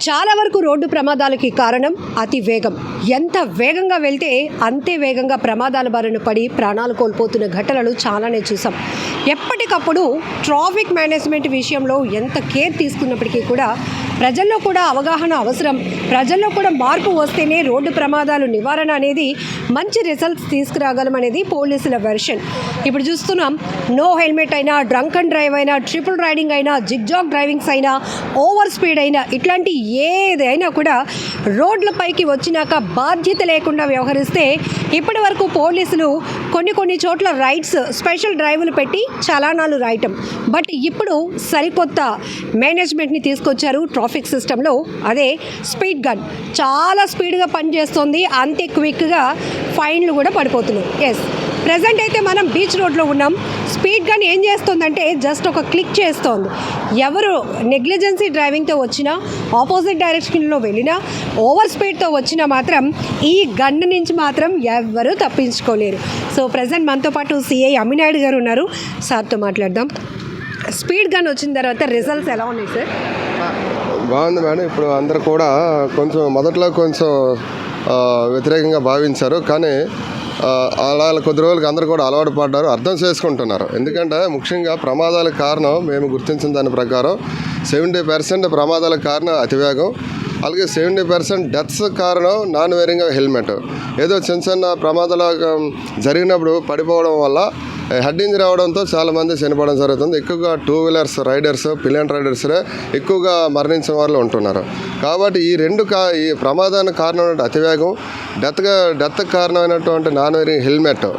చాలా వరకు రోడ్డు ప్రమాదాలకి కారణం అతి వేగం. ఎంత వేగంగా వెళ్తే అంతే వేగంగా ప్రమాదాల బారిన పడి ప్రాణాలు కోల్పోతున్న ఘటనలు చాలానే చూసాం. ఎప్పటికప్పుడు ట్రాఫిక్ మేనేజ్మెంట్ విషయంలో ఎంత కేర్ తీసుకున్నప్పటికీ కూడా ప్రజల్లో కూడా అవగాహన అవసరం. ప్రజల్లో కూడా మార్పు వస్తేనే రోడ్డు ప్రమాదాలు నివారణ అనేది మంచి రిజల్ట్స్ తీసుకురాగలం అనేది పోలీసుల వెర్షన్. ఇప్పుడు చూస్తున్నాం, నో హెల్మెట్ అయినా, డ్రంక్ అండ్ డ్రైవ్ అయినా, ట్రిపుల్ రైడింగ్ అయినా, జిగ్జాగ్ డ్రైవింగ్స్ అయినా, ఓవర్ స్పీడ్ అయినా, ఇట్లాంటి ఏదైనా కూడా రోడ్లపైకి వచ్చినాక బాధ్యత లేకుండా వ్యవహరిస్తే ఇప్పటి వరకు పోలీసులు కొన్ని చోట్ల రైడ్స్, స్పెషల్ డ్రైవులు పెట్టి చలానాలు రాయటం. బట్ ఇప్పుడు సరికొత్త మేనేజ్మెంట్ని తీసుకొచ్చారు ట్రాఫిక్ సిస్టంలో. అదే స్పీడ్ గన్. చాలా స్పీడ్గా పనిచేస్తుంది, అంతే క్విక్గా ఫైన్లు కూడా పడిపోతున్నాయి. ఎస్, ప్రజెంట్ అయితే మనం బీచ్ రోడ్లో ఉన్నాం. స్పీడ్ గన్ ఏం చేస్తుందంటే జస్ట్ ఒక క్లిక్ చేస్తోంది. ఎవరు నెగ్లిజెన్సీ డ్రైవింగ్తో వచ్చినా, ఆపోజిట్ డైరెక్షన్లో వెళ్ళినా, ఓవర్ స్పీడ్తో వచ్చినా మాత్రం ఈ గన్ నుంచి మాత్రం ఎవరు తప్పించుకోలేరు. సో ప్రజెంట్ మనతో పాటు సిఐ అమ్మినాయుడు గారు ఉన్నారు. సార్తో మాట్లాడదాం. స్పీడ్ గన్ వచ్చిన తర్వాత రిజల్ట్స్ ఎలా ఉన్నాయి సార్? బాగుంది మేడం. ఇప్పుడు అందరు కూడా మొదట్లో వ్యతిరేకంగా భావించారు, కానీ అలా కొద్ది రోజులకి అందరూ కూడా అలవాటు పడ్డారు, అర్థం చేసుకుంటున్నారు. ఎందుకంటే ముఖ్యంగా ప్రమాదాలకు కారణం మేము గుర్తించిన దాని ప్రకారం 70% ప్రమాదాలకు కారణం అతివేగం, అలాగే 70% డెత్స్ కారణం నాన్ వేరింగ్ హెల్మెట్. ఏదో చిన్న ప్రమాదాలు జరిగినప్పుడు పడిపోవడం వల్ల హెడ్ ఇంజరీ అవడంతో చాలామంది చనిపోవడం జరుగుతుంది. ఎక్కువగా 2 వీలర్స్ రైడర్స్, పిలియన్ రైడర్స్లే ఎక్కువగా మరణించిన వాళ్ళు ఉంటున్నారు. కాబట్టి ఈ ప్రమాదానికి కారణమైన అతివేగం, డెత్కి కారణమైనటువంటి నాన్ వేరింగ్ హెల్మెట్.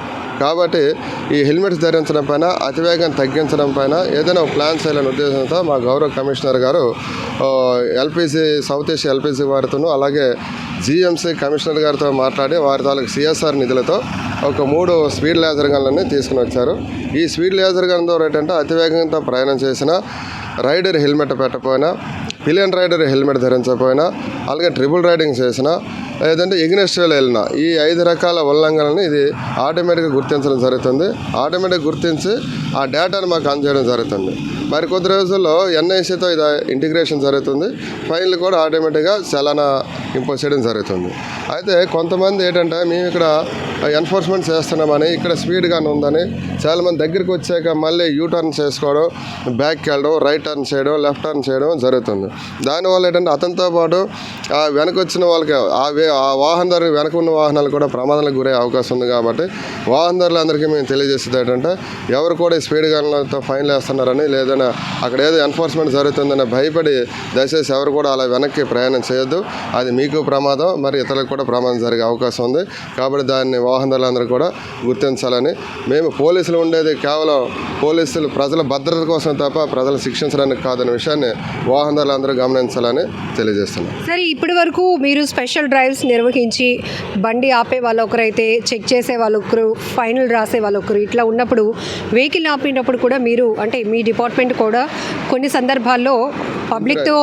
కాబట్టి ఈ హెల్మెట్స్ ధరించడం పైన, అతివేగం తగ్గించడం పైన ఏదైనా ప్లాన్ చేయాలనే ఉద్దేశంతో మా గౌరవ కమిషనర్ గారు ఎల్పిసి, సౌత్ ఏషియా ఎల్పిసి వారితోనూ, అలాగే జిఎంసి కమిషనర్ గారితో మాట్లాడి వారి తాలూకు సిఎస్ఆర్ నిధులతో ఒక 3 స్పీడ్ లేజర్ గన్లని తీసుకుని వచ్చారు. ఈ స్పీడ్ లేజర్ గన్ ద్వారా ఏంటంటే అతివేగంతో ప్రయాణం చేసిన రైడర్ హెల్మెట్ పెట్టకపోయినా, పిలియన్ రైడర్ హెల్మెట్ ధరించకపోయినా, అలాగే ట్రిపుల్ రైడింగ్ చేసినా, లేదంటే ఎగ్నెస్ట్ వెళ్ళినా, ఈ 5 రకాల ఉల్లంఘనలను ఇది ఆటోమేటిక్గా గుర్తించడం జరుగుతుంది. ఆటోమేటిక్గా గుర్తించి ఆ డేటాను మాకు అందజేయడం జరుగుతుంది. మరి కొద్ది రోజుల్లో ఎన్ఐసితో ఇది ఇంటిగ్రేషన్ జరుగుతుంది. ఫైన్లు కూడా ఆటోమేటిక్గా చలానా ఇంపోజ్ చేయడం జరుగుతుంది. అయితే కొంతమంది ఏంటంటే మేము ఇక్కడ ఎన్ఫోర్స్మెంట్ చేస్తున్నామని, ఇక్కడ స్పీడ్గా ఉందని చాలామంది దగ్గరికి వచ్చాక మళ్ళీ యూటర్న్ చేసుకోవడం, బ్యాక్కి వెళ్ళడం, రైట్ టర్న్ చేయడం, లెఫ్ట్ టర్న్ చేయడం జరుగుతుంది. దానివల్ల ఏంటంటే అతనితో పాటు వెనక వచ్చిన వాళ్ళకి ఆ వాహనదారు వెనక ఉన్న వాహనాలు కూడా ప్రమాదాలకు గురయ్యే అవకాశం ఉంది. కాబట్టి వాహనదారులందరికీ మేము తెలియజేసేది ఏంటంటే ఎవరు కూడా స్పీడ్ గన్లతో ఫైన్లు వేస్తున్నారని, లేదన్నా అక్కడ ఏదో ఎన్ఫోర్స్మెంట్ జరుగుతుందని భయపడి దయచేసి ఎవరు కూడా అలా వెనక్కి ప్రయాణం చేయొద్దు. అది మీకు ప్రమాదం, మరి ఇతరులకు కూడా ప్రమాదం జరిగే అవకాశం ఉంది. కాబట్టి దాన్ని వాహనదారులందరూ కూడా గుర్తించాలని, మేము పోలీసులు ఉండేది కేవలం పోలీసులు ప్రజల భద్రత కోసం తప్ప ప్రజలను శిక్షించడానికి కాదనే విషయాన్ని వాహనదారులందరూ గమనించాలని తెలియజేస్తున్నాం. సరే, ఇప్పటి వరకు మీరు స్పెషల్ డ్రైవ్స్ నిర్వహించి బండి ఆపే వాళ్ళు ఒకరైతే, చెక్ చేసే వాళ్ళు ఒకరు, ఫైనల్ రాసే వాళ్ళు ఒకరు, ఇట్లా ఉన్నప్పుడు వెహికల్ ఆపినప్పుడు కూడా మీరు అంటే మీ డిపార్ట్మెంట్ కూడా కొన్ని సందర్భాల్లో పబ్లిక్తో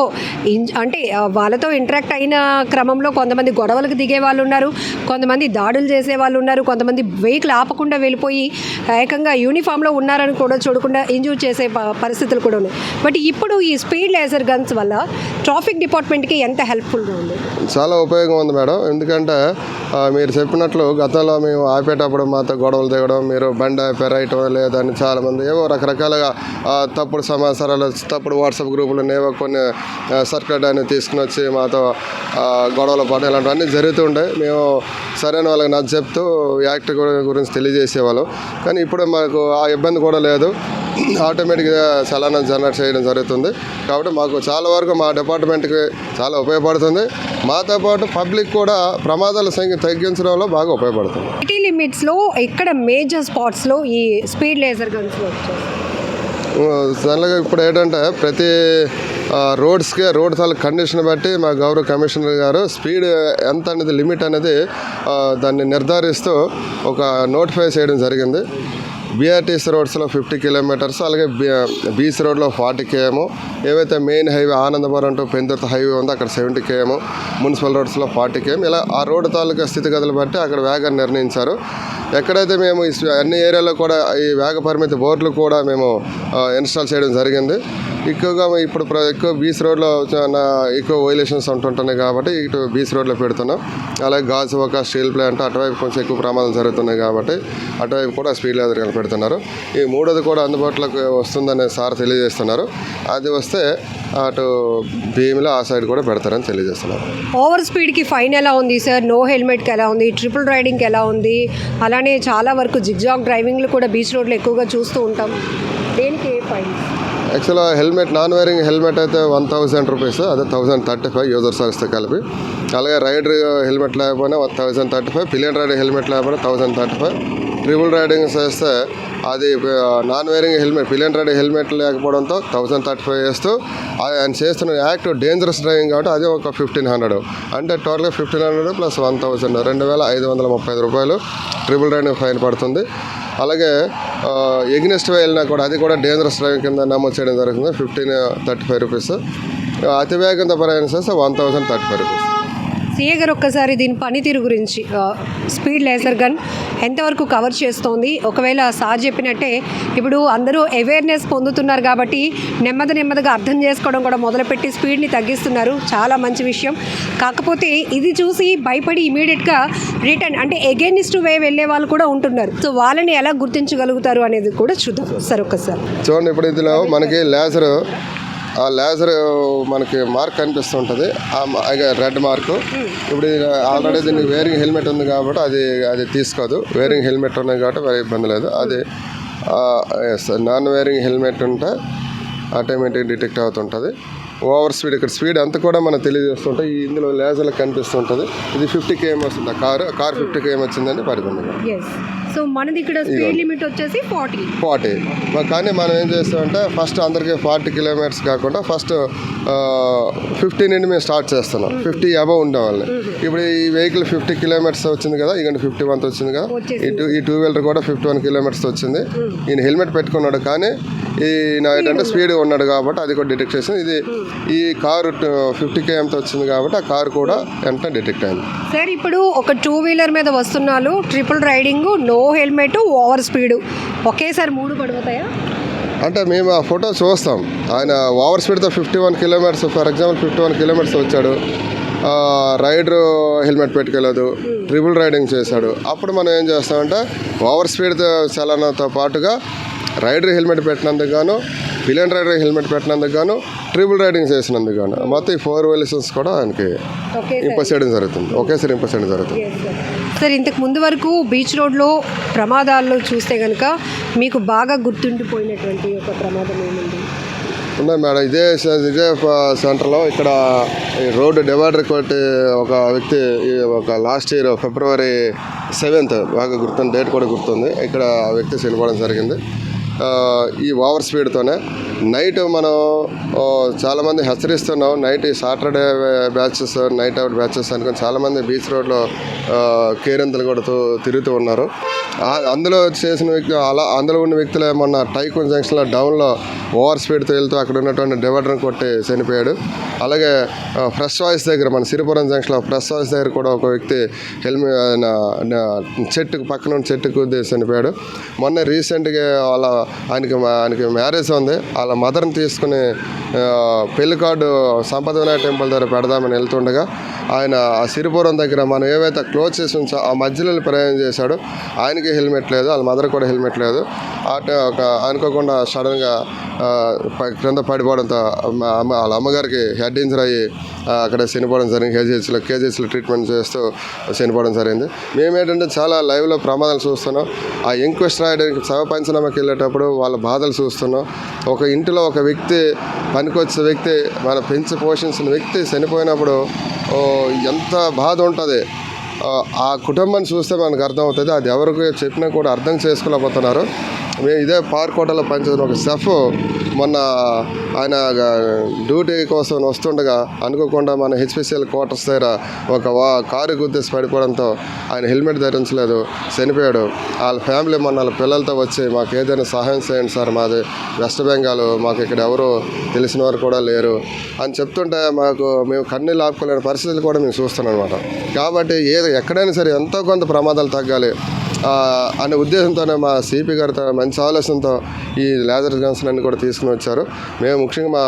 అంటే వాళ్ళతో ఇంటరాక్ట్ అయిన క్రమంలో కొంతమంది గొడవలకు దిగే వాళ్ళు ఉన్నారు, కొంతమంది దాడులు చేసే వాళ్ళు ఉన్నారు, కొంతమంది వెహికల్ ఆపకుండా వెళ్ళిపోయి ఏకంగా యూనిఫామ్లో ఉన్నారని కూడా చూడకుండా ఇంజూర్ చేసే పరిస్థితులు కూడా ఉన్నాయి. బట్ ఇప్పుడు ఈ స్పీడ్ లేజర్ గన్స్ వల్ల ట్రాఫిక్ డిపార్ట్మెంట్కి ఎంత హెల్ప్ఫుల్గా ఉంది? చాలా ఉపయోగం ఉంది మేడం. ఎందుకంటే మీరు చెప్పినట్లు గతంలో మేము ఆపేటప్పుడు మాతో గొడవలు దిగడం, మీరు బండి ఆపేరాయటం లేదని చాలామంది ఏవో రకరకాలుగా తప్పుడు సమాచారాలు, తప్పుడు వాట్సాప్ గ్రూపులు ఏవో కొన్ని సర్క్యులేట్ అని తీసుకుని వచ్చి మాతో గొడవలు పడడం ఇలాంటివన్నీ జరుగుతుండే. మేము సరైన వాళ్ళకి నచ్చ చెప్తూ యాక్ట్ గురించి తెలియజేసేవాళ్ళం. కానీ ఇప్పుడు మాకు ఆ ఇబ్బంది కూడా లేదు. ఆటోమేటిక్గా చలానా జనరేట్ చేయడం జరుగుతుంది. కాబట్టి మాకు చాలా వరకు మా డిపార్ట్మెంట్కి చాలా ఉపయోగపడుతుంది. మాతో పాటు పబ్లిక్ కూడా ప్రమాదాల సంఖ్య తగ్గించడంలో బాగా ఉపయోగపడుతుంది. సిటీ లిమిట్స్లో ఇక్కడ మేజర్ స్పాట్స్లో ఈ స్పీడ్ లేజర్ గన్స్ జనరల్గా ఇప్పుడు ఏంటంటే ప్రతి రోడ్ తాలూకు కండిషన్ బట్టి మా గౌరవ కమిషనర్ గారు స్పీడ్ ఎంత అనేది లిమిట్ అనేది దాన్ని నిర్ధారిస్తూ ఒక నోటిఫై చేయడం జరిగింది. బీఆర్టీసీ రోడ్స్లో 50 కిలోమీటర్స్, అలాగే బీచ్ రోడ్లో 40 km, ఏవైతే main highway Anandapuram to Pendurthi highway ఉందో అక్కడ 70 km, మున్సిపల్ రోడ్స్లో 40 km, ఇలా ఆ రోడ్డు తాలూకా స్థితిగతులు బట్టి అక్కడ వేగాన్ని నిర్ణయించారు. ఎక్కడైతే మేము అన్ని ఏరియాలో కూడా ఈ వేగ పరిమితి బోర్డులు కూడా మేము ఇన్స్టాల్ చేయడం జరిగింది. ఎక్కువగా ఇప్పుడు ఎక్కువ బీచ్ రోడ్లో చాలా ఎక్కువ వైలేషన్స్ ఉంటుంటున్నాయి కాబట్టి ఇటు బీచ్ రోడ్లో పెడుతున్నాం. అలాగే గాజువాక స్టీల్ ప్లాంట్ అటువైపు కొంచెం ఎక్కువ ప్రమాదాలు జరుగుతున్నాయి కాబట్టి అటువైపు కూడా స్పీడ్ లెవెల్ పెడుతున్నారు. ఈ మూడోది కూడా అందుబాటులోకి వస్తుందని సార్ తెలియజేస్తున్నారు. అది వస్తే అటు భీమిలో ఆ సైడ్ కూడా పెడతారని తెలియజేస్తున్నారు. ఓవర్ స్పీడ్కి ఫైన్ ఎలా ఉంది సార్? నో హెల్మెట్కి ఎలా ఉంది? ట్రిపుల్ రైడింగ్కి ఎలా ఉంది? అలానే చాలా వరకు జిగ్జాగ్ డ్రైవింగ్లు కూడా బీచ్ రోడ్లో ఎక్కువగా చూస్తూ ఉంటాం. దేనికి ఏ ఫైన్? యాక్చువల్గా హెల్మెట్ నాన్ వేరింగ్ హెల్మెట్ అయితే 1000 రూపీస్, అదే 1035 యూజర్ సర్వీస్తో కలిపి. అలాగే రైడర్ హెల్మెట్ లేకపోయినా 1035, పిలియన్ రైడర్ హెల్మెట్ లేకపోయినా 1035. ట్రిపుల్ రైడింగ్ చేస్తే అది non wearing helmet pillion rider helmet లేకపోవడంతో 1035 వేస్తూ ఆయన చేస్తున్న యాక్ట్ డేంజరస్ డ్రైవింగ్ కాబట్టి అది ఒక 1500. అంటే టోటల్గా 1500 ప్లస్ 1000 2535 రూపాయలు ట్రిపుల్ రైడింగ్ ఫైన్ పడుతుంది. అలాగే ఎగ్నెస్ట్ వెళ్ళినా కూడా అది కూడా డేంజరస్ డ్రైవింగ్ కింద నమోదు చేయడం జరుగుతుంది. 1535 రూపీస్. అతివేగంతో ప్రయాణం చేస్తే 1035 రూపీస్. సీఏ గారు ఒక్కసారి దీని పనితీరు గురించి, స్పీడ్ లేజర్ గన్ ఎంతవరకు కవర్ చేస్తోంది? ఒకవేళ సార్ చెప్పినట్టే ఇప్పుడు అందరూ అవేర్నెస్ పొందుతున్నారు కాబట్టి నెమ్మదిగా అర్థం చేసుకోవడం కూడా మొదలుపెట్టి స్పీడ్ని తగ్గిస్తున్నారు. చాలా మంచి విషయం. కాకపోతే ఇది చూసి భయపడి ఇమీడియట్గా రిటర్న్ అంటే ఎగైనిస్ట్ వే వెళ్ళే వాళ్ళు కూడా ఉంటున్నారు. సో వాళ్ళని ఎలా గుర్తించగలుగుతారు అనేది కూడా చూద్దాం సార్ ఒక్కసారి. చూడండి, ఇప్పుడు ఇందులో మనకి ఆ లేజర్ మనకి మార్క్ కనిపిస్తుంటుంది, రెడ్ మార్కు. ఇప్పుడు ఆల్రెడీ దీనికి వేరింగ్ హెల్మెట్ ఉంది కాబట్టి అది తీసుకోదు. వేరింగ్ హెల్మెట్ ఉన్నాయి కాబట్టి వేరే ఇబ్బంది లేదు. అది నాన్ వేరింగ్ హెల్మెట్ ఉంటే ఆటోమేటిక్ డిటెక్ట్ అవుతుంటుంది. ఓవర్ స్పీడ్ ఇక్కడ స్పీడ్ అంతా కూడా మనం తెలియజేస్తుంటే ఇందులో లేజర్లో కనిపిస్తుంటుంది. ఇది 50 km వస్తుంది. కారు 50 km వచ్చిందండి పరిబంధంగా. సో మనది ఇక్కడ స్పీడ్ లిమిట్ వచ్చేసి 40. కానీ మనం ఏం చేస్తామంటే ఫస్ట్ అందరికీ 40 కిలోమీటర్స్ కాకుండా ఫస్ట్ 50 నుండి మేము స్టార్ట్ చేస్తున్నాం. 50 అబవ్ ఉండేవాళ్ళని. ఇప్పుడు ఈ వెహికల్ 50 కిలోమీటర్స్ వచ్చింది కదా, ఇక 51 వచ్చింది కదా. ఈ టూ వీలర్ కూడా 51 కిలోమీటర్స్ వచ్చింది. ఈయన హెల్మెట్ పెట్టుకున్నాడు కానీ ఈయన ఏంటంటే స్పీడ్ ఉన్నాడు కాబట్టి అది కూడా డిటెక్ట్ చేసింది. ఈ కారు 50 kmతో వచ్చింది కాబట్టి ఆ కారు కూడా వెంటనే డిటెక్ట్ అయింది. సార్ ఇప్పుడు ఒక 2 వీలర్ మీద వస్తున్నారు, triple riding, no helmet, over speed, ఒకేసారి 3 పడిపోతాయా? అంటే మేము ఆ ఫోటో చూస్తాం. ఆయన ఓవర్ స్పీడ్తో 51 కిలోమీటర్స్, ఫర్ ఎగ్జాంపుల్ 51 కిలోమీటర్స్ వచ్చాడు, రైడరు హెల్మెట్ పెట్టుకోలేదు, ట్రిపుల్ రైడింగ్ చేశాడు. అప్పుడు మనం ఏం చేస్తామంటే ఓవర్ స్పీడ్ చలనంతో పాటుగా రైడర్ హెల్మెట్ పెట్టినందుకు గాను, పిలియన్ రైడర్ హెల్మెట్ పెట్టినందుకు గాను, ట్రిపుల్ రైడింగ్ చేసినందుకు గాను మొత్తం ఈ 4 వైలేషన్స్ కూడా ఆయనకి ఇంపోజ్ చేయడం జరుగుతుంది. ఒకేసారి ఇంపోజ్ చేయడం జరుగుతుంది. సార్ ఇంతకు ముందు వరకు బీచ్ రోడ్లో ప్రమాదాల్లో చూస్తే కనుక మీకు బాగా గుర్తుండిపోయినటువంటి ఒక ప్రమాదం ఏముంది? ఉన్నాయి మేడం. ఇదే సెంటర్లో ఇక్కడ రోడ్డు డివైడర్ కొట్టి ఒక వ్యక్తి ఒక లాస్ట్ ఇయర్ February 7th బాగా గుర్తుంది, డేట్ కూడా గుర్తుంది. ఇక్కడ ఆ వ్యక్తి చనిపోవడం జరిగింది. ఈ ఓవర్ స్పీడ్తోనే నైట్ మనం చాలామంది హెచ్చరిస్తున్నాం. Night Saturday batches, night out batches అనుకుని చాలామంది బీచ్ రోడ్లో కేరింతలు కొడుతూ తిరుగుతూ ఉన్నారు. అందులో చేసిన అందులో ఉన్న వ్యక్తులు మొన్న టైకోన్ జంక్షన్లో డౌన్లో ఓవర్ స్పీడ్తో వెళ్తూ అక్కడ ఉన్నటువంటి డివైడర్ని కొట్టి చనిపోయాడు. అలాగే ఫ్రెష్ వాయిస్ దగ్గర మన సిరిపురం జంక్షన్లో ఫ్రెష్ వాయిస్ దగ్గర కూడా ఒక వ్యక్తి చెట్టుకు పక్కన చెట్టుకు చనిపోయాడు. మొన్న రీసెంట్గా ఆయనకి మ్యారేజ్ ఉంది. వాళ్ళ మదర్ని తీసుకుని పెళ్లి కార్డు సంపద వినాయక టెంపుల్ దగ్గర పెడదామని వెళ్తుండగా ఆయన ఆ సిరిపురం దగ్గర మనం ఏవైతే క్లోజ్ చేసి ఉంచో ఆ మధ్యలో ప్రయాణం చేశాడు. ఆయనకి హెల్మెట్ లేదు, వాళ్ళ మదర్ కూడా హెల్మెట్ లేదు. అనుకోకుండా సడన్గా క్రింద పడిపోవడంతో వాళ్ళ అమ్మగారికి హెడ్ ఇంజరీ అయ్యి అక్కడ చనిపోవడం జరిగింది. కేజీహెచ్లో ట్రీట్మెంట్ చేస్తూ చనిపోవడం జరిగింది. మేమేంటంటే చాలా లైవ్లో ప్రమాదాలు చూస్తున్నాం. ఆ ఎంక్వెస్ట్ రాయడానికి శవ పంచనామాకి వెళ్ళేటప్పుడు వాళ్ళ బాధలు చూస్తున్నాం. ఒక ఇంటిలో ఒక వ్యక్తి పనికొచ్చే వ్యక్తి, మన పెంచి పోషించిన వ్యక్తి చనిపోయినప్పుడు ఎంత బాధ ఉంటుంది. ఆ కుటుంబాన్ని చూస్తే మనకు అర్థమవుతుంది. అది ఎవరికి చెప్పినా కూడా అర్థం చేసుకోలేకపోతున్నారు. మేము ఇదే పార్క్ హోటల్లో పనిచేసిన ఒక షెఫ్ మొన్న ఆయన డ్యూటీ కోసం వస్తుండగా అనుకోకుండా మన హెచ్పిసిఎల్ క్వార్టర్స్ దగ్గర ఒక కారు గుద్దేసి పడిపోవడంతో ఆయన హెల్మెట్ ధరించలేదు, చనిపోయాడు. వాళ్ళ ఫ్యామిలీ మొన్న వాళ్ళ పిల్లలతో వచ్చి మాకు ఏదైనా సహాయం చేయండి సార్, మాది వెస్ట్ బెంగాల్, మాకు ఇక్కడ ఎవరు తెలిసిన వారు కూడా లేరు అని చెప్తుంటే మేము కన్నీళ్ళు ఆపుకోలేని పరిస్థితులు కూడా మేము చూస్తున్నాం అనమాట. కాబట్టి ఎక్కడైనా సరే ఎంతో కొంత ప్రమాదాలు తగ్గాలి. అనే ఉద్దేశంతోనే మా సిపి గారితో మంచి ఆలోచనతో ఈ లేజర్ గన్స్ అన్ని కూడా తీసుకుని వచ్చారు. మేము ముఖ్యంగా మా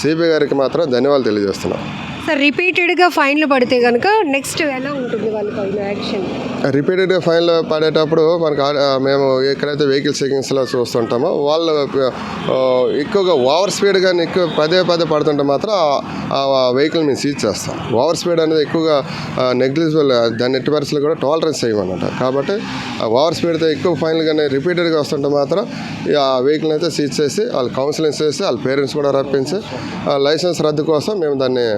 సిపి గారికి మాత్రం ధన్యవాదాలు తెలియజేస్తున్నాం. సార్ రిపీటెడ్గా ఫైన్లు పడితే కనుక నెక్స్ట్ ఎలా ఉంటుంది వాళ్ళ పైన యాక్షన్? రిపీటెడ్గా ఫైన్లు పడేటప్పుడు మనకు మేము ఎక్కడైతే వెహికల్ చెకింగ్స్లో చూస్తుంటామో వాళ్ళు ఎక్కువగా ఓవర్ స్పీడ్ కానీ ఎక్కువ పదే పడుతుంటే మాత్రం ఆ వెహికల్ మేము సీజ్ చేస్తాం. ఓవర్ స్పీడ్ అనేది ఎక్కువగా నెగ్లిజిబుల్, దాన్ని ఎట్టి పరిస్థితులు కూడా టాలరెన్స్ చేయమన్నమాట. కాబట్టి ఓవర్ స్పీడ్తో ఎక్కువ ఫైన్లు కానీ రిపీటెడ్గా వస్తుంటే మాత్రం ఆ వెహికల్ అయితే సీజ్ చేసి వాళ్ళు కౌన్సిలింగ్ చేసి వాళ్ళ పేరెంట్స్ కూడా రప్పించి లైసెన్స్ రద్దు కోసం మేము దాన్ని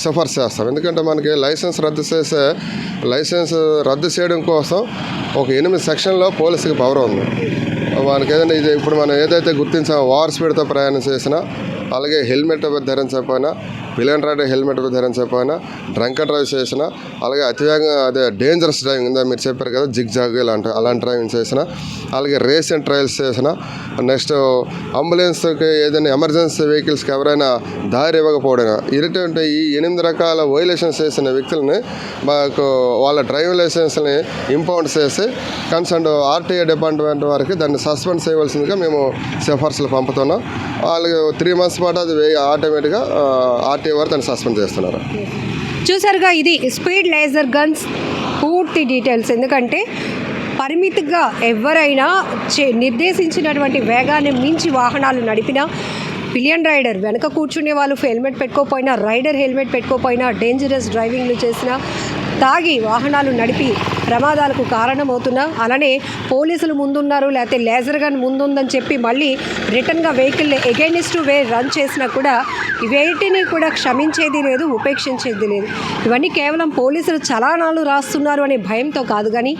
సిఫార్సు చేస్తాం. ఎందుకంటే మనకి లైసెన్స్ రద్దు చేయడం కోసం ఒక 8 సెక్షన్లో పోలీసుకి పవర్ ఉంది. మనకి ఏదైనా ఇది ఇప్పుడు మనం ఏదైతే గుర్తించామో ఓవర్ స్పీడ్తో ప్రయాణం చేసినా, అలాగే హెల్మెట్ ధరించకపోయినా, పిలియన్ రైడర్ హెల్మెట్ ధరించకపోయినా, డ్రంక్ అండ్ డ్రైవ్ చేసినా, అలాగే అతివేగంగా అదే డేంజరస్ డ్రైవింగ్ ఉందా మీరు చెప్పారు కదా, జిగ్ జాగ్ అలాంటి డ్రైవింగ్ చేసినా, అలాగే రేస్ అండ్ ట్రయల్స్ చేసినా, నెక్స్ట్ అంబులెన్స్కి ఏదైనా ఎమర్జెన్సీ వెహికల్స్కి ఎవరైనా దారి ఇవ్వకపోవడం, ఇటువంటి ఈ 8 రకాల వైలేషన్స్ చేసిన వ్యక్తులని మాకు వాళ్ళ డ్రైవింగ్ లైసెన్స్ని ఇంపౌండ్ చేసి కన్సర్న్ ఆర్టీఏ డిపార్ట్మెంట్ వారికి దాన్ని సస్పెండ్ చేయవలసిందిగా మేము సిఫార్సులు పంపుతున్నాం. వాళ్ళకి 3 months పాటు అది ఆటోమేటిక్గా ఆర్టీఏ వారు దాన్ని సస్పెండ్ చేస్తున్నారు. చూసారుగా, ఇది స్పీడ్ లేజర్ గన్స్ పూర్తి డీటెయిల్స్. ఎందుకంటే పరిమితిగా ఎవరైనా నిర్దేశించినటువంటి వేగాన్ని మించి వాహనాలు నడిపినా, పిలియన్ రైడర్ వెనక కూర్చునే వాళ్ళు హెల్మెట్ పెట్టుకోపోయినా, రైడర్ హెల్మెట్ పెట్టుకోపోయినా, డేంజరస్ డ్రైవింగ్లు చేసినా, తాగి వాహనాలు నడిపి ప్రమాదాలకు కారణమవుతున్నా, అలానే పోలీసులు ముందున్నారు లేకపోతే లేజర్ గన్ ముందుందని చెప్పి మళ్ళీ రిటర్న్గా వెహికల్ని ఎగైనిస్ట్ వే రన్ చేసినా కూడా వేటిని కూడా క్షమించేది లేదు, ఉపేక్షించేది లేదు. ఇవన్నీ కేవలం పోలీసులు చలానాలు రాస్తున్నారు అనే భయంతో కాదు, కానీ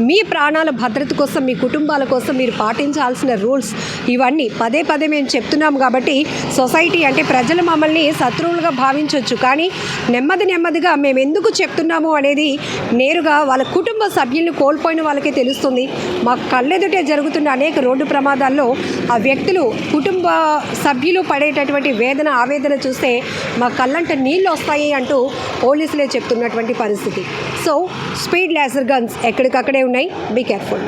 మీ ప్రాణాల భద్రత కోసం, మీ కుటుంబాల కోసం మీరు పాటించాల్సిన రూల్స్ ఇవన్నీ పదే మేము చెప్తున్నాం. కాబట్టి సొసైటీ అంటే ప్రజలు మమ్మల్ని శత్రువులుగా భావించవచ్చు, కానీ నెమ్మదిగా మేము ఎందుకు చెప్తున్నాము అనేది నేరుగా వాళ్ళ కుటుంబ సభ్యులను కోల్పోయిన వాళ్ళకే తెలుస్తుంది. మా కళ్ళెదుటే జరుగుతున్న అనేక రోడ్డు ప్రమాదాల్లో ఆ వ్యక్తులు కుటుంబ సభ్యులు పడేటటువంటి వేదన, ఆవేదన చూస్తే మా కళ్ళంట నీళ్ళు వస్తాయి అంటూ పోలీసులే చెప్తున్నటువంటి పరిస్థితి. సో స్పీడ్ లేజర్ గన్స్ ఎక్కడికక్కడే ఉన్నాయి, బీ కేర్ఫుల్.